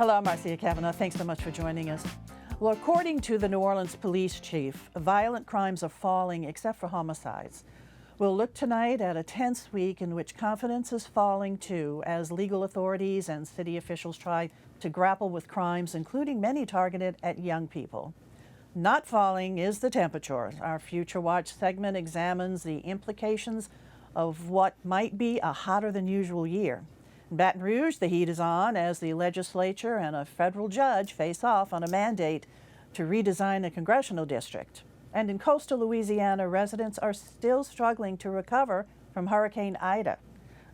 Hello, I'm Marcia Cavanaugh. Thanks so much for joining us. Well, according to the New Orleans police chief, violent crimes are falling except for homicides. We'll look tonight at a tense week in which confidence is falling too, as legal authorities and city officials try to grapple with crimes, including many targeted at young people. Not falling is the temperature. Our Future Watch segment examines the implications of what might be a hotter than usual year. In Baton Rouge, the heat is on as the legislature and a federal judge face off on a mandate to redesign the Congressional district. And in coastal Louisiana, residents are still struggling to recover from Hurricane Ida.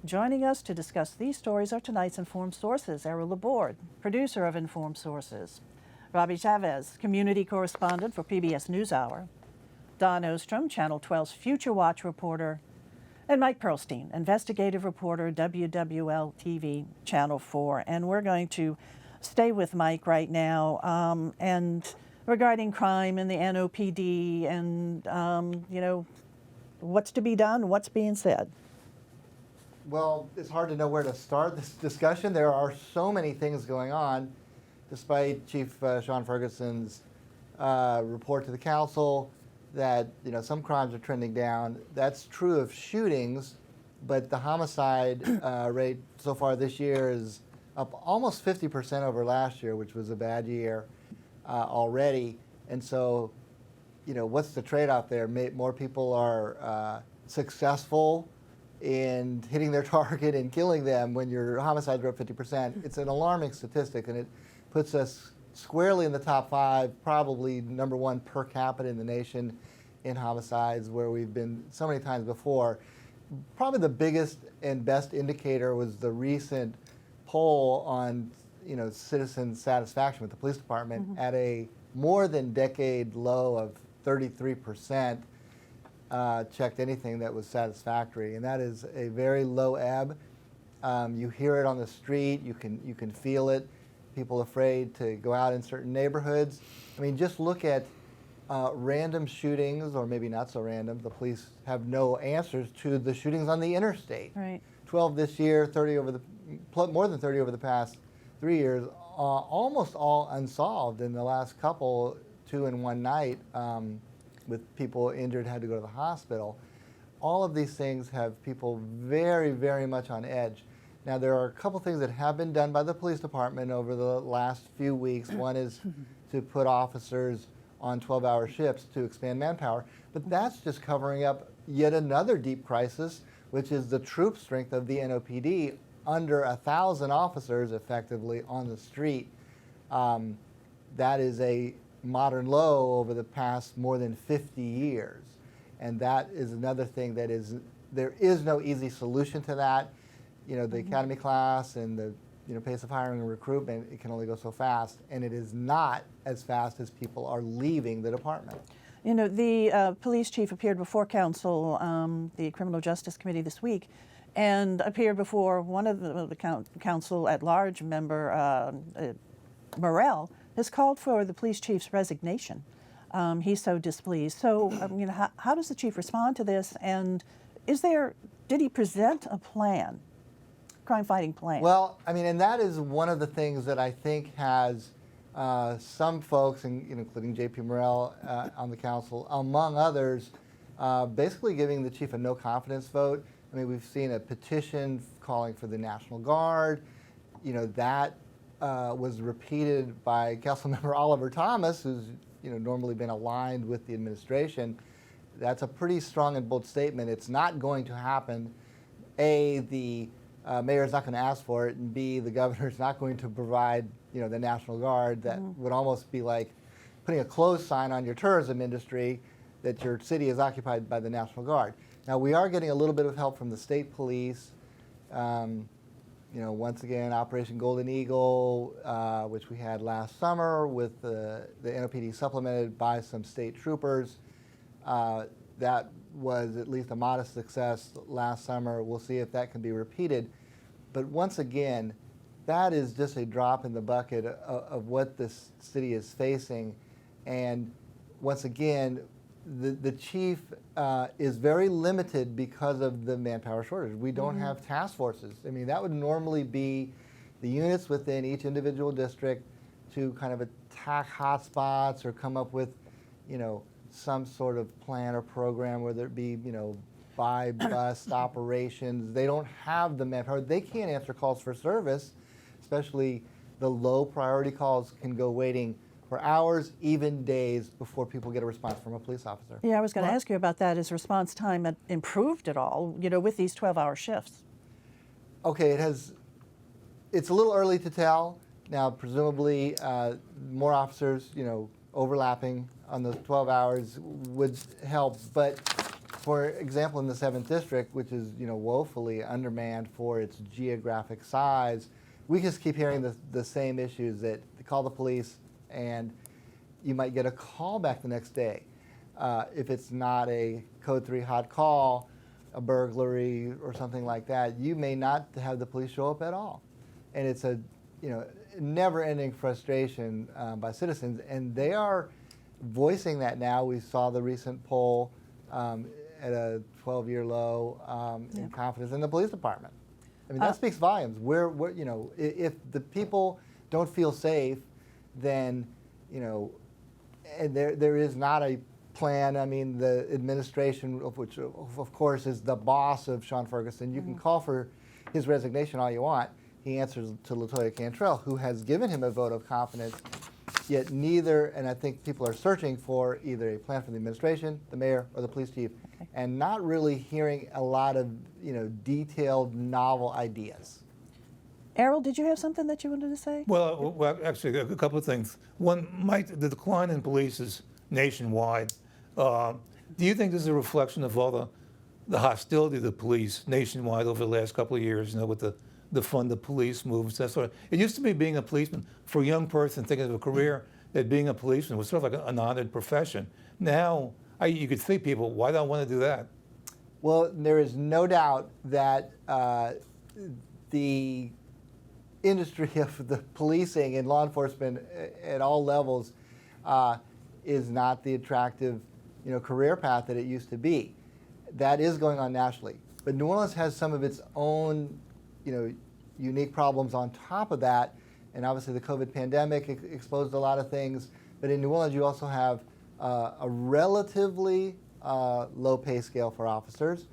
Joining us to discuss these stories are tonight's Informed Sources, Errol Laborde, producer of Informed Sources, Roby Chavez, community correspondent for PBS NewsHour, Don Ostrom, Channel 12's Future Watch reporter, and Mike Pearlstein, investigative reporter, WWL-TV, Channel 4. And we're going to stay with Mike right now and regarding crime and the NOPD and, what's to be done, what's being said. Well, it's hard to know where to start this discussion. There are so many things going on, despite Chief Sean Ferguson's report to the council that some crimes are trending down. That's true of shootings, but the homicide rate so far this year is up almost 50% over last year, which was a bad year already. And so, what's the trade-off there? More people are successful in hitting their target and killing them when your homicides are up 50%. It's an alarming statistic, and it puts us squarely in the top 5, probably number 1 per capita in the nation in homicides, where we've been so many times before. Probably the biggest and best indicator was the recent poll on citizen satisfaction with the police department at a more than decade low of 33%. Checked anything that was satisfactory, and that is a very low ebb. You hear it on the street, you can feel it. People afraid to go out in certain neighborhoods. I mean, just look at random shootings, or maybe not so random. The police have no answers to the shootings on the interstate. Right. 12 this year, more than 30 over the past 3 years, almost all unsolved in the last couple, 2 in one night, with people injured, had to go to the hospital. All of these things have people very, very much on edge. Now, there are a couple things that have been done by the police department over the last few weeks. One is to put officers on 12-hour shifts to expand manpower, but that's just covering up yet another deep crisis, which is the troop strength of the NOPD, under 1,000 officers effectively on the street. That is a modern low over the past more than 50 years. And that is another thing that there is no easy solution to that. The academy class and the pace of hiring and recruitment, it can only go so fast, and it is not as fast as people are leaving the department. The police chief appeared before council, the Criminal Justice Committee this week, and appeared before one of the council at large member, Morrell, has called for the police chief's resignation. He's so displeased. So, how does the chief respond to this? And did he present a plan? Crime-fighting plan? Well, and that is one of the things that I think has some folks, including J.P. Morrell on the council, among others, basically giving the chief a no-confidence vote. We've seen a petition calling for the National Guard. That was repeated by Councilmember Oliver Thomas, who's normally been aligned with the administration. That's a pretty strong and bold statement. It's not going to happen. A, the mayor's not going to ask for it, and B, the governor's not going to provide, the National Guard. That would almost be like putting a close sign on your tourism industry that your city is occupied by the National Guard. Now, we are getting a little bit of help from the state police. Once again, Operation Golden Eagle, which we had last summer with the NOPD supplemented by some state troopers. That was at least a modest success last summer. We'll see if that can be repeated. But once again, that is just a drop in the bucket of what this city is facing. And once again, the chief is very limited because of the manpower shortage. We don't have task forces. That would normally be the units within each individual district to kind of attack hotspots or come up with, some sort of plan or program, whether it be, by bus operations. They don't have the manpower. They can't answer calls for service, especially the low priority calls can go waiting for hours, even days before people get a response from a police officer. Yeah, I was going to ask you about that. Is response time improved at all, with these 12-hour shifts? Okay, it's a little early to tell. Now, presumably, more officers, overlapping on those 12 hours would help. But for example, in the 7th District, which is, woefully undermanned for its geographic size, we just keep hearing the same issues that they call the police and you might get a call back the next day. If it's not a Code 3 hot call, a burglary or something like that, you may not have the police show up at all. And it's a never-ending frustration by citizens, and they are voicing that now. We saw the recent poll at a 12-year low in confidence in the police department. I mean, that speaks volumes. If the people don't feel safe, then, and there is not a plan. I mean, the administration, of which, of course, is the boss of Sean Ferguson, you can call for his resignation all you want. He answers to LaToya Cantrell, who has given him a vote of confidence, yet neither, and I think people are searching for either a plan from the administration, the mayor, or the police chief, and not really hearing a lot of, detailed, novel ideas. Errol, did you have something that you wanted to say? Well, actually, a couple of things. One, Mike, the decline in police is nationwide. Do you think this is a reflection of all the hostility to the police nationwide over the last couple of years, with the fund the police moves, that sort of? It used to be being a policeman, for a young person thinking of a career, that being a policeman was sort of like an honored profession. Now, you could think people, why don't I want to do that? Well, there is no doubt that the industry of the policing and law enforcement at all levels is not the attractive, career path that it used to be. That is going on nationally. But New Orleans has some of its own, unique problems on top of that. And obviously the COVID pandemic exposed a lot of things. But in New Orleans, you also have a relatively low pay scale for officers.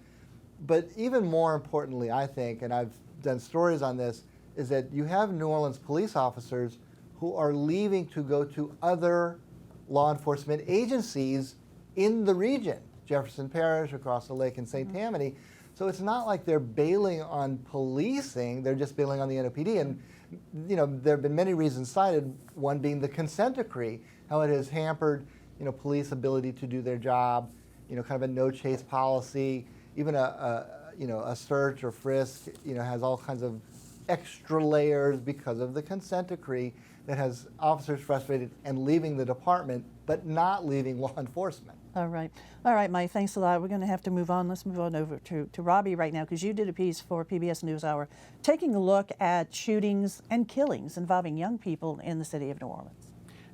But even more importantly, I think, and I've done stories on this, is that you have New Orleans police officers who are leaving to go to other law enforcement agencies in the region, Jefferson Parish, across the lake in St. Tammany. So it's not like they're bailing on policing, they're just bailing on the NOPD. And there have been many reasons cited, one being the consent decree, how it has hampered police ability to do their job, kind of a no chase policy, even a search or frisk, has all kinds of extra layers because of the consent decree that has officers frustrated and leaving the department, but not leaving law enforcement. All right, Mike, thanks a lot. We're going to have to move on. Let's move on over to Roby right now, because you did a piece for PBS NewsHour taking a look at shootings and killings involving young people in the city of New Orleans.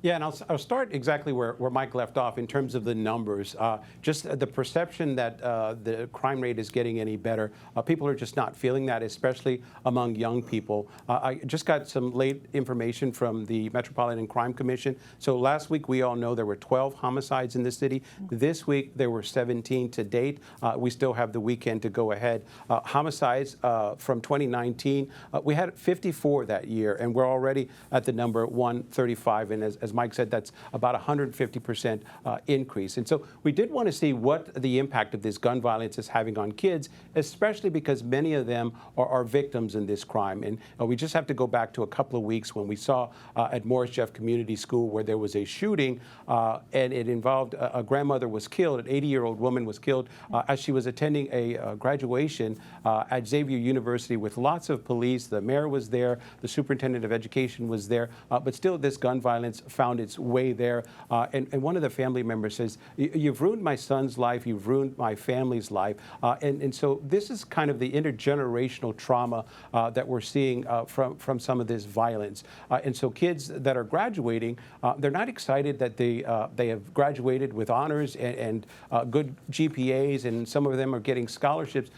Yeah, and I'll start exactly where Mike left off in terms of the numbers. Just the perception that the crime rate is getting any better. People are just not feeling that, especially among young people. I just got some late information from the Metropolitan Crime Commission. So last week, we all know there were 12 homicides in the city. This week, there were 17 to date. We still have the weekend to go ahead. Homicides from 2019, we had 54 that year, and we're already at the number 135. And as Mike said, that's about 150% increase. And so we did want to see what the impact of this gun violence is having on kids, especially because many of them are victims in this crime. And we just have to go back to a couple of weeks when we saw at Morris Jeff Community School where there was a shooting and it involved a grandmother was killed, an 80-year-old woman was killed as she was attending a graduation at Xavier University with lots of police. The mayor was there, the superintendent of education was there, but still this gun violence found its way there. And one of the family members says, "You've ruined my son's life. You've ruined my family's life." And so this is kind of the intergenerational trauma that we're seeing from some of this violence. And so kids that are graduating, they're not excited that they have graduated with honors and good GPAs, and some of them are getting scholarships.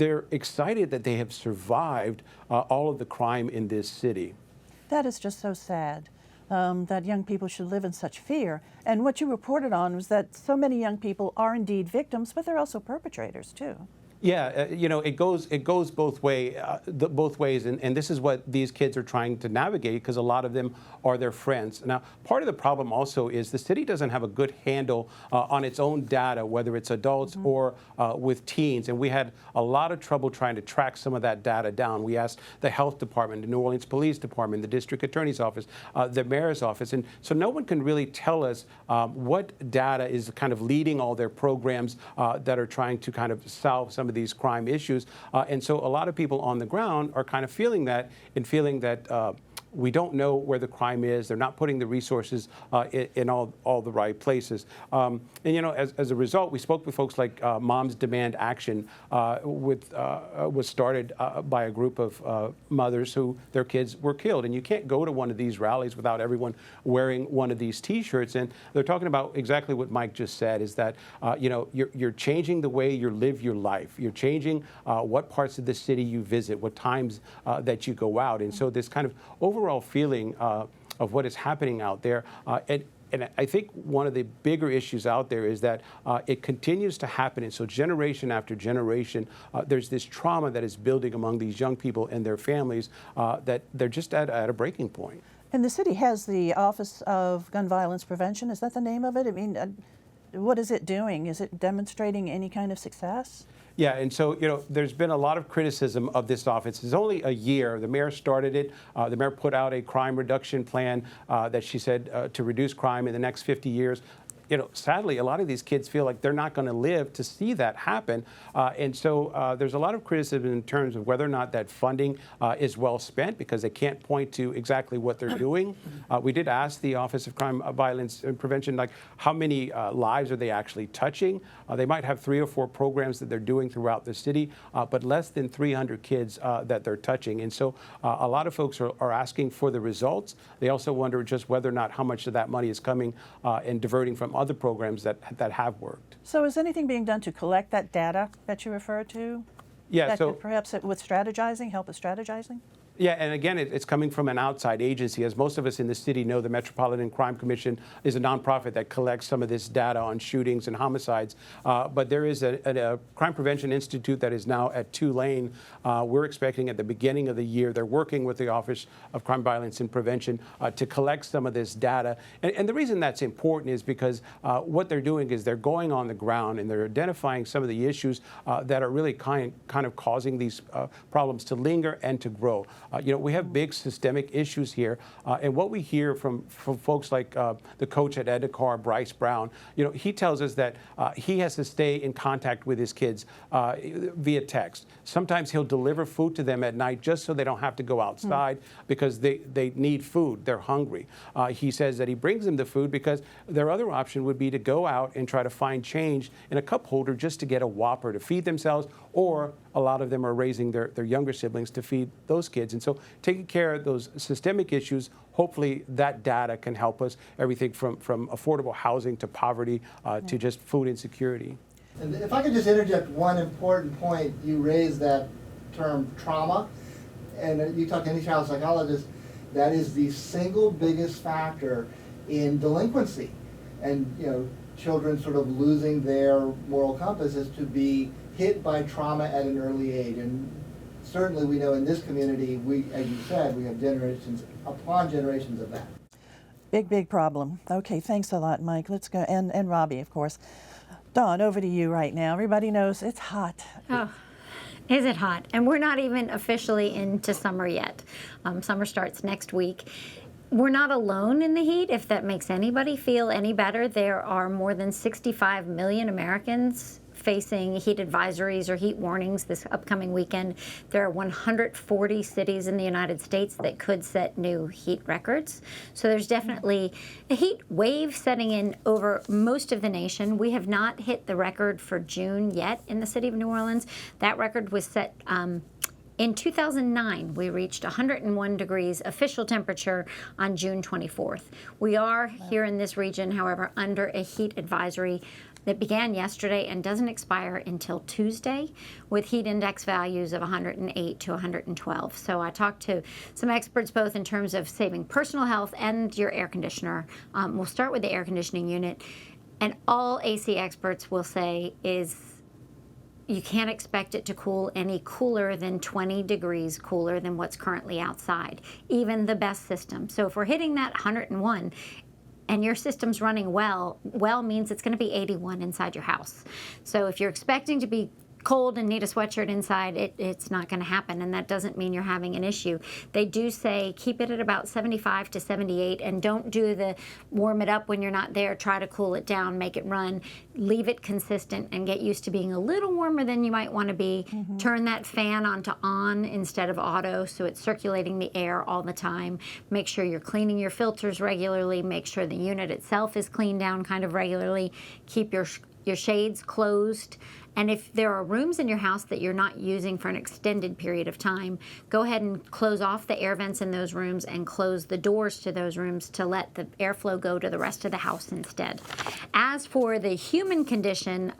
They're excited that they have survived all of the crime in this city. That is just so sad, that young people should live in such fear. And what you reported on was that so many young people are indeed victims, but they're also perpetrators too. Yeah, it goes both ways, and this is what these kids are trying to navigate, because a lot of them are their friends. Now, part of the problem also is the city doesn't have a good handle on its own data, whether it's adults or with teens, and we had a lot of trouble trying to track some of that data down. We asked the health department, the New Orleans Police Department, the district attorney's office, the mayor's office, and so no one can really tell us what data is kind of leading all their programs that are trying to kind of solve some of these crime issues. And so a lot of people on the ground are kind of feeling that, we don't know where the crime is. They're not putting the resources in all the right places. And as a result, we spoke with folks like Moms Demand Action, was started by a group of mothers who their kids were killed. And you can't go to one of these rallies without everyone wearing one of these T-shirts. And they're talking about exactly what Mike just said, is that you're changing the way you live your life. You're changing what parts of the city you visit, what times that you go out. And so this kind of overall feeling of what is happening out there. And I think one of the bigger issues out there is that it continues to happen. And so generation after generation, there's this trauma that is building among these young people and their families that they're just at a breaking point. And the city has the Office of Gun Violence Prevention. Is that the name of it? I mean, what is it doing? Is it demonstrating any kind of success? Yeah, and so, there's been a lot of criticism of this office. It's only a year. The mayor started it. The mayor put out a crime reduction plan that she said to reduce crime in the next 50 years. Sadly, a lot of these kids feel like they're not going to live to see that happen. And so there's a lot of criticism in terms of whether or not that funding is well spent, because they can't point to exactly what they're doing. We did ask the Office of Crime, Violence, and Prevention, like, how many lives are they actually touching? They might have 3 or 4 programs that they're doing throughout the city, but less than 300 kids that they're touching. And so a lot of folks are asking for the results. They also wonder just whether or not how much of that money is coming and diverting from other programs that have worked. So is anything being done to collect that data that you referred to? Yeah, that so could perhaps with strategizing, help with strategizing? Yeah, and again, it's coming from an outside agency. As most of us in the city know, the Metropolitan Crime Commission is a nonprofit that collects some of this data on shootings and homicides. But there is a Crime Prevention Institute that is now at Tulane. We're expecting at the beginning of the year, they're working with the Office of Crime, Violence, and Prevention to collect some of this data. And the reason that's important is because what they're doing is they're going on the ground and they're identifying some of the issues that are really kind of causing these problems to linger and to grow. We have big systemic issues here, and what we hear from folks like the coach at Edakar, Bryce Brown, he tells us that he has to stay in contact with his kids via text. Sometimes he'll deliver food to them at night just so they don't have to go outside because they need food, they're hungry. He says that he brings them the food because their other option would be to go out and try to find change in a cup holder just to get a Whopper to feed themselves, or a lot of them are raising their younger siblings to feed those kids. And so taking care of those systemic issues, hopefully that data can help us, everything from affordable housing to poverty to just food insecurity. And if I could just interject one important point, you raised that term trauma, and you talk to any child psychologist, that is the single biggest factor in delinquency. And children sort of losing their moral compass is to be hit by trauma at an early age. And certainly we know in this community, as you said, we have generations upon generations of that. Big problem. Okay, thanks a lot, Mike. Let's go, and Robbie, of course. Dawn, over to you right now. Everybody knows it's hot. Oh, is it hot? And we're not even officially into summer yet. Summer starts next week. We're not alone in the heat, if that makes anybody feel any better. There are more than 65 million Americans facing heat advisories or heat warnings this upcoming weekend. There are 140 cities in the United States that could set new heat records. So there's definitely a heat wave setting in over most of the nation. We have not hit the record for June yet in the city of New Orleans. That record was set in 2009, we reached 101 degrees official temperature on June 24th. We are here in this region, however, under a heat advisory that began yesterday and doesn't expire until Tuesday, with heat index values of 108 to 112. So I talked to some experts both in terms of saving personal health and your air conditioner. We'll start with the air conditioning unit. And all AC experts will say is you can't expect it to cool any cooler than 20 degrees cooler than what's currently outside, even the best system. So if we're hitting that 101 and your system's running well means it's going to be 81 inside your house. So if you're expecting to be cold and need a sweatshirt inside, it's not going to happen, and that doesn't mean you're having an issue. They do say keep it at about 75 to 78 and don't do the warm it up when you're not there. Try to cool it down, make it run, leave it consistent, and get used to being a little warmer than you might want to be. Turn that fan onto on instead of auto so it's circulating the air all the time. Make sure you're cleaning your filters regularly. Make sure the unit itself is cleaned down kind of regularly. Keep your shades closed. And if there are rooms in your house that you're not using for an extended period of time, go ahead and close off the air vents in those rooms and close the doors to those rooms to let the airflow go to the rest of the house instead. As for the human condition,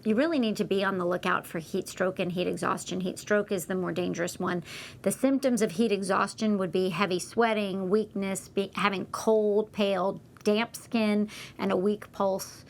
you really need to be on the lookout for heat stroke and heat exhaustion. Heat stroke is the more dangerous one. The symptoms of heat exhaustion would be heavy sweating, weakness, having cold, pale, damp skin, and a weak pulse.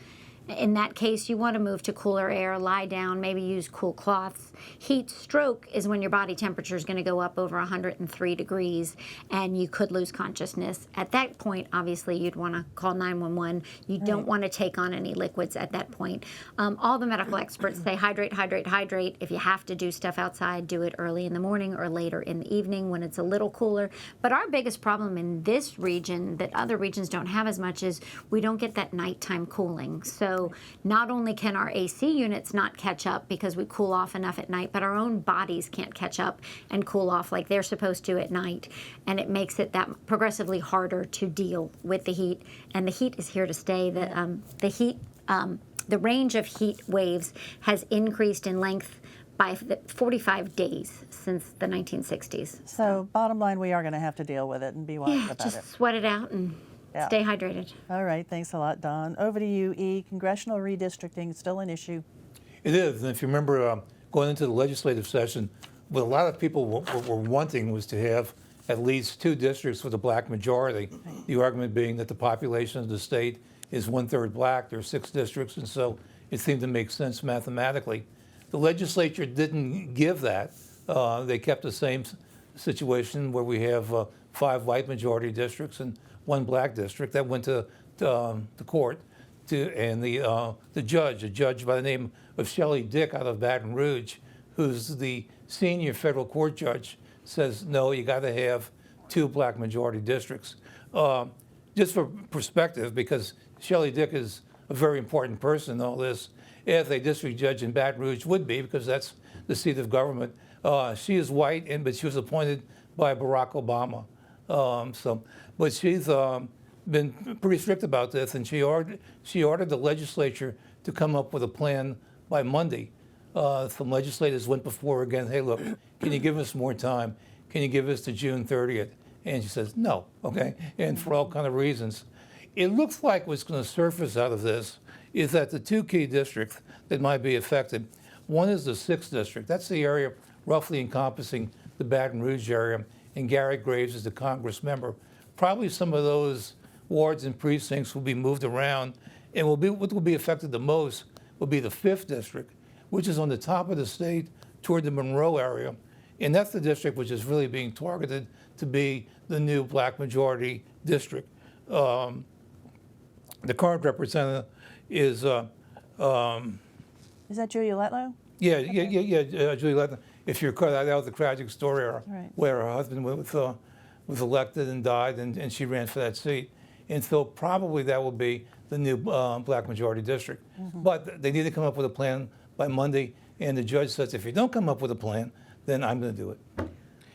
In that case, you want to move to cooler air, lie down, maybe use cool cloths. Heat stroke is when your body temperature is going to go up over 103 degrees and you could lose consciousness. At that point, obviously, you'd want to call 911. You don't want to take on any liquids at that point. All the medical experts say hydrate, hydrate, hydrate. If you have to do stuff outside, do it early in the morning or later in the evening when it's a little cooler. But our biggest problem in this region that other regions don't have as much is we don't get that nighttime cooling. So not only can our AC units not catch up because we cool off enough at night, but our own bodies can't catch up and cool off like they're supposed to at night. And it makes it that progressively harder to deal with the heat. And the heat is here to stay. The range of heat waves has increased in length by 45 days since the 1960s. So bottom line, we are going to have to deal with it and be wise about it. Just sweat it out and stay hydrated. All right, thanks a lot, Dawn. Over to you, E. Congressional redistricting is still an issue. It is, and if you remember going into the legislative session, what a lot of people were wanting was to have at least 2 districts with a black majority. The argument being that the population of the state is 1/3 black, there are 6 districts, and so it seemed to make sense mathematically. The legislature didn't give that. They kept the same situation where we have 5 white majority districts and 1 black district. That went to the court, and the judge, a judge by the name of Shelley Dick out of Baton Rouge, who's the senior federal court judge, says, no, you got to have 2 black majority districts. Just for perspective, because Shelley Dick is a very important person in all this, as a district judge in Baton Rouge would be, because that's the seat of government. She is white, but she was appointed by Barack Obama. But she's been pretty strict about this, and she ordered the legislature to come up with a plan by Monday. Some legislators went before her again, hey, look, can you give us more time? Can you give us to June 30th? And she says, no, okay, and for all kind of reasons. It looks like what's going to surface out of this is that the 2 key districts that might be affected, one is the 6th district. That's the area roughly encompassing the Baton Rouge area, and Garrett Graves is the Congress member. Probably some of those wards and precincts will be moved around, and what will be affected the most will be the 5th district, which is on the top of the state toward the Monroe area, and that's the district which is really being targeted to be the new black majority district. The current representative is... Is that Julia Letlow? Yeah, Julia Letlow. If you're caught, that was the tragic story where her husband went with was elected and died, and she ran for that seat. And so probably that will be the new black majority district. But they need to come up with a plan by Monday, and the judge says, if you don't come up with a plan, then I'm going to do it.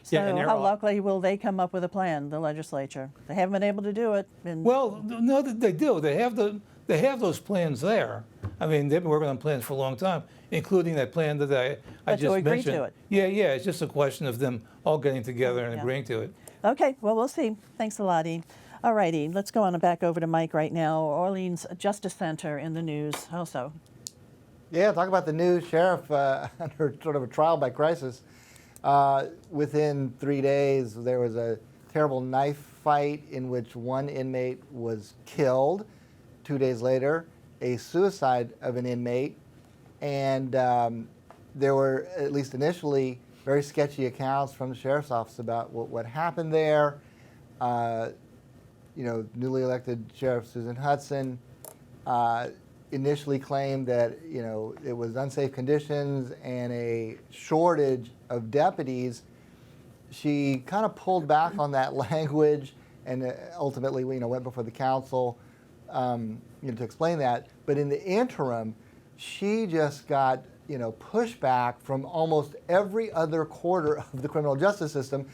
So and how Errol, likely will they come up with a plan, the legislature? They haven't been able to do it. Well, no, they do. They have those plans there. I mean, they've been working on plans for a long time, including that plan that I But to just agree mentioned. to it. Yeah, it's just a question of them all getting together and Yeah. agreeing to it. Okay, well, we'll see. Thanks a lot, E. All righty, let's go on back over to Mike right now. Orleans Justice Center in the news. How so? Yeah, talk about the new sheriff under sort of a trial by crisis. Within 3 days, there was a terrible knife fight in which one inmate was killed. 2 days later, a suicide of an inmate. And there were, at least initially, very sketchy accounts from the sheriff's office about what happened there. Newly elected Sheriff Susan Hudson initially claimed that it was unsafe conditions and a shortage of deputies. She kind of pulled back on that language and ultimately went before the council to explain that. But in the interim, she just got pushback from almost every other quarter of the criminal justice system.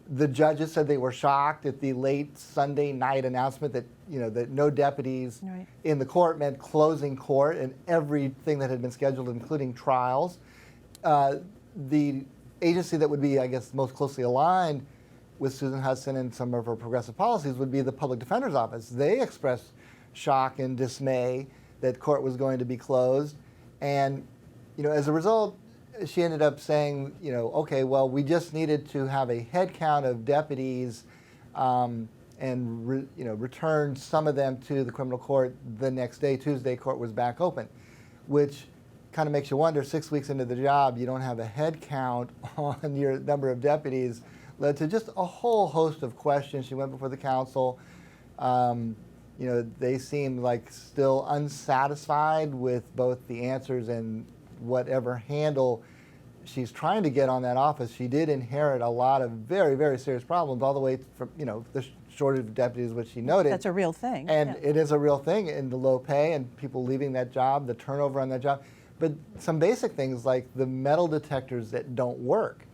The judges said they were shocked at the late Sunday night announcement that that no deputies Right. in the court meant closing court and everything that had been scheduled, including trials. The agency that would be, I guess, most closely aligned with Susan Hudson and some of her progressive policies would be the Public Defender's Office. They expressed shock and dismay that court was going to be closed, and as a result, she ended up saying, okay, well, we just needed to have a head count of deputies and return some of them to the criminal court the next day. Tuesday, court was back open, which kind of makes you wonder, 6 weeks into the job, you don't have a head count on your number of deputies, led to just a whole host of questions. She went before the council. They seemed like still unsatisfied with both the answers and whatever handle she's trying to get on that office. She did inherit a lot of very, very serious problems, all the way from the shortage of deputies, which she noted. That's a real thing. And yeah. it is a real thing in the low pay and people leaving that job, the turnover on that job. But some basic things like the metal detectors that don't work.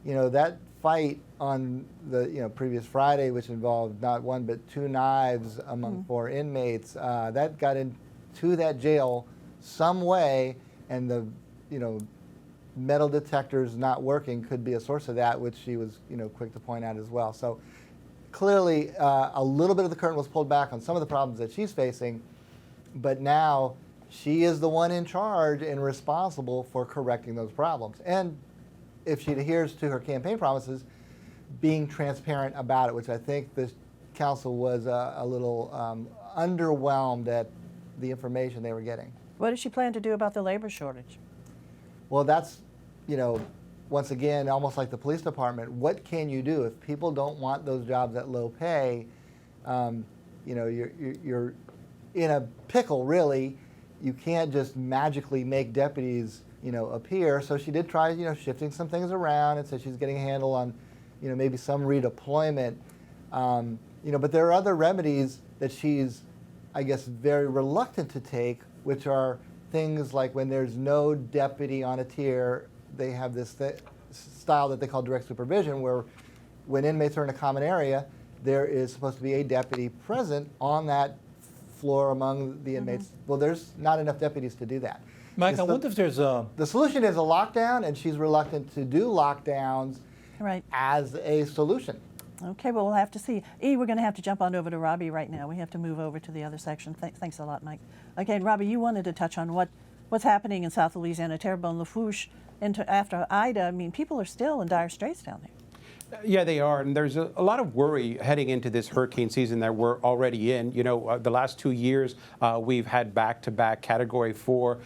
That fight on the previous Friday, which involved not one but two knives among 4 inmates, that got into that jail some way, and the metal detectors not working could be a source of that, which she was quick to point out as well. So clearly a little bit of the curtain was pulled back on some of the problems that she's facing, but now she is the one in charge and responsible for correcting those problems. And if she adheres to her campaign promises, being transparent about it, which I think the council was a little underwhelmed at the information they were getting. What does she plan to do about the labor shortage? Well, that's, once again, almost like the police department. What can you do if people don't want those jobs at low pay? You're in a pickle, really. You can't just magically make deputies, appear. So she did try, shifting some things around, and so she's getting a handle on, maybe some redeployment. But there are other remedies that she's, I guess, very reluctant to take, which are things like when there's no deputy on a tier, they have this style that they call direct supervision, where when inmates are in a common area, there is supposed to be a deputy present on that floor among the inmates. Well, there's not enough deputies to do that. Mike, I wonder if there's a... The solution is a lockdown, and she's reluctant to do lockdowns Right. as a solution. Okay, well, we'll have to see. E, we're going to have to jump on over to Roby right now. We have to move over to the other section. Thanks a lot, Mike. Okay, and Roby, you wanted to touch on what's happening in South Louisiana, Terrebonne, Lafourche, after Ida. I mean, people are still in dire straits down there. Yeah, they are, and there's a lot of worry heading into this hurricane season that we're already in. The last 2 years, we've had back-to-back Category 4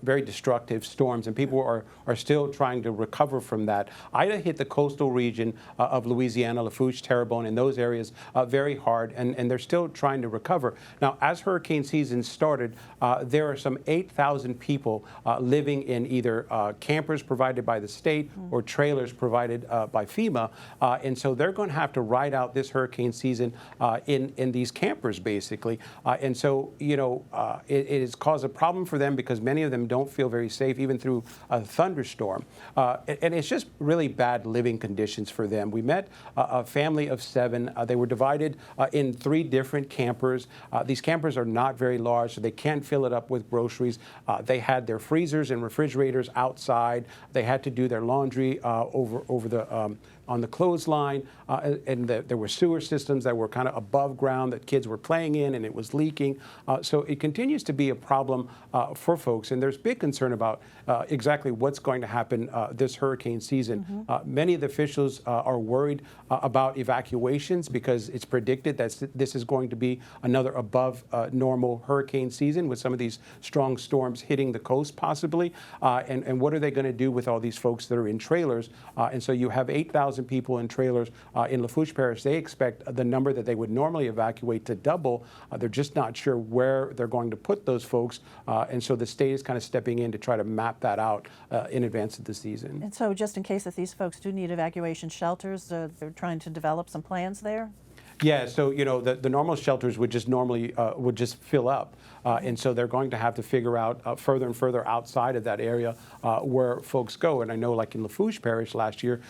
very destructive storms, and people are still trying to recover from that. Ida hit the coastal region of Louisiana, Lafourche, Terrebonne, and those areas very hard, and they're still trying to recover. Now, as hurricane season started, there are some 8,000 people living in either campers provided by the state or trailers provided by FEMA. And so they're going to have to ride out this hurricane season in these campers, basically. And so, it has caused a problem for them because many of them don't feel very safe, even through a thunderstorm. And it's just really bad living conditions for them. We met a family of 7. They were divided in 3 different campers. These campers are not very large, so they can't fill it up with groceries. They had their freezers and refrigerators outside. They had to do their laundry on the clothesline, and there were sewer systems that were kind of above ground that kids were playing in, and it was leaking. So it continues to be a problem for folks, and there's big concern about exactly what's going to happen this hurricane season. Many of the officials are worried about evacuations because it's predicted that this is going to be another above normal hurricane season with some of these strong storms hitting the coast possibly. And what are they going to do with all these folks that are in trailers? And so you have 8,000 people in trailers in Lafourche Parish. They expect the number that they would normally evacuate to double. They're just not sure where they're going to put those folks. And so the state is kind of stepping in to try to map that out in advance of the season. And so just in case if these folks do need evacuation shelters, they're trying to develop some plans there? Yeah, so the normal shelters would just normally would just fill up, and so they're going to have to figure out further and further outside of that area where folks go. And I know, like in Lafourche Parish last year,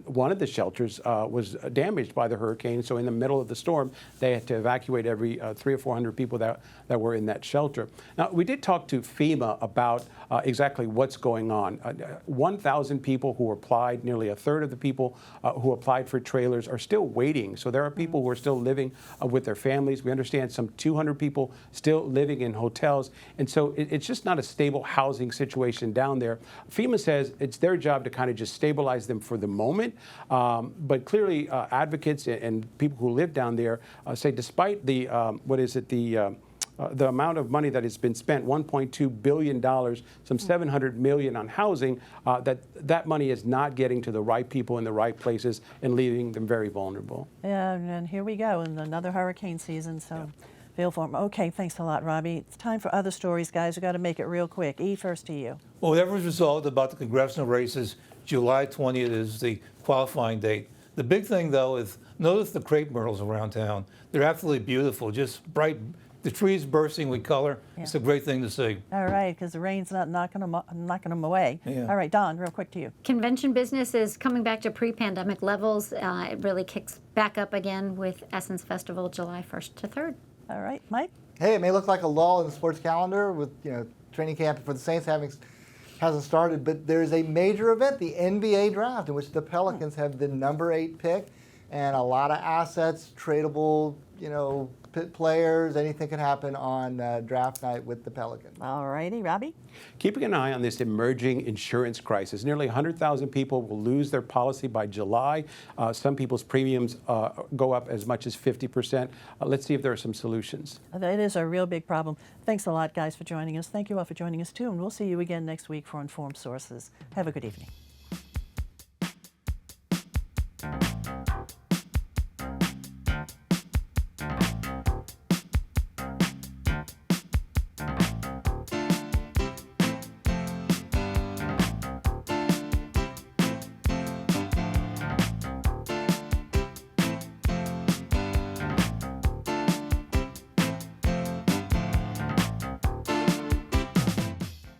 one of the shelters was damaged by the hurricane. So in the middle of the storm, they had to evacuate every 300 or 400 people that were in that shelter. Now, we did talk to FEMA about exactly what's going on. 1,000 people who applied, nearly a third of the people who applied for trailers are still waiting. So there are people who are still living with their families. We understand some 200 people still living in hotels. And so it's just not a stable housing situation down there. FEMA says it's their job to kind of just stabilize them for the moment. But clearly advocates and people who live down there say despite the, the amount of money that has been spent, $1.2 billion, some $700 million on housing, that money is not getting to the right people in the right places and leaving them very vulnerable. Yeah, and here we go in another hurricane season, so feel for them. Okay, thanks a lot, Robbie. It's time for other stories, guys. We've got to make it real quick. E, first to you. Well, whatever's resolved about the congressional races, July 20th is the qualifying date. The big thing, though, is notice the crepe myrtles around town. They're absolutely beautiful, just bright. The trees bursting with color. Yeah. It's a great thing to see. All right, because the rain's not knocking them away. Yeah. All right, Don, real quick to you. Convention business is coming back to pre-pandemic levels. It really kicks back up again with Essence Festival July 1st to 3rd. All right, Mike? Hey, it may look like a lull in the sports calendar with training camp for the Saints hasn't started, but there's a major event, the NBA draft, in which the Pelicans have the number 8 pick and a lot of assets, tradable, players. Anything can happen on draft night with the Pelicans. All righty, Robbie? Keeping an eye on this emerging insurance crisis. Nearly 100,000 people will lose their policy by July. Some people's premiums go up as much as 50%. Let's see if there are some solutions. It is a real big problem. Thanks a lot, guys, for joining us. Thank you all for joining us, too, and we'll see you again next week for Informed Sources. Have a good evening.